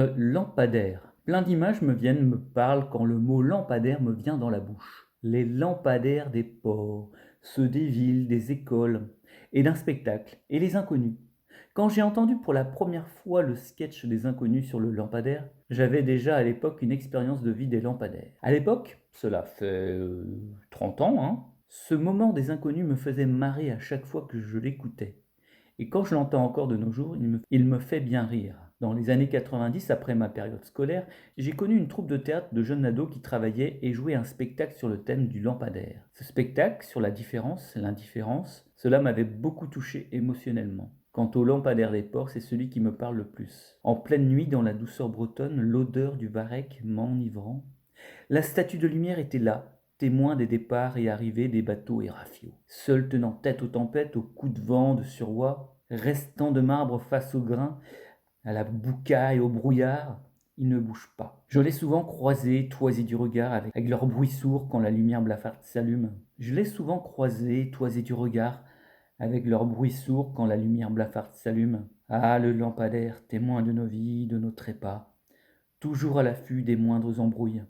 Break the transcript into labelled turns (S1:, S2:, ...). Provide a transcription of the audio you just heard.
S1: Le lampadaire. Plein d'images me parlent quand le mot lampadaire me vient dans la bouche. Les lampadaires des ports, ceux des villes, des écoles et d'un spectacle, et les inconnus. Quand j'ai entendu pour la première fois le sketch des inconnus sur le lampadaire, j'avais déjà à l'époque une expérience de vie des lampadaires. À l'époque, cela fait 30 ans, hein, ce moment des inconnus me faisait marrer à chaque fois que je l'écoutais. Et quand je l'entends encore de nos jours, il me fait bien rire. Dans les années 90, après ma période scolaire, j'ai connu une troupe de théâtre de jeunes ados qui travaillaient et jouaient un spectacle sur le thème du lampadaire. Ce spectacle, sur la différence, l'indifférence, cela m'avait beaucoup touché émotionnellement. Quant au lampadaire des ports, c'est celui qui me parle le plus. En pleine nuit, dans la douceur bretonne, l'odeur du varech m'enivrant, la statue de lumière était là, témoin des départs et arrivées des bateaux et rafiaux. Seul tenant tête aux tempêtes, aux coups de vent de suroît, restant de marbre face au grain, à la boucaille, au brouillard, il ne bouge pas. Je l'ai souvent croisé, toisé du regard, avec leur bruit sourd quand la lumière blafarde s'allume. Je l'ai souvent croisé, toisé du regard, avec leur bruit sourd quand la lumière blafarde s'allume. Ah, le lampadaire, témoin de nos vies, de nos trépas, toujours à l'affût des moindres embrouilles.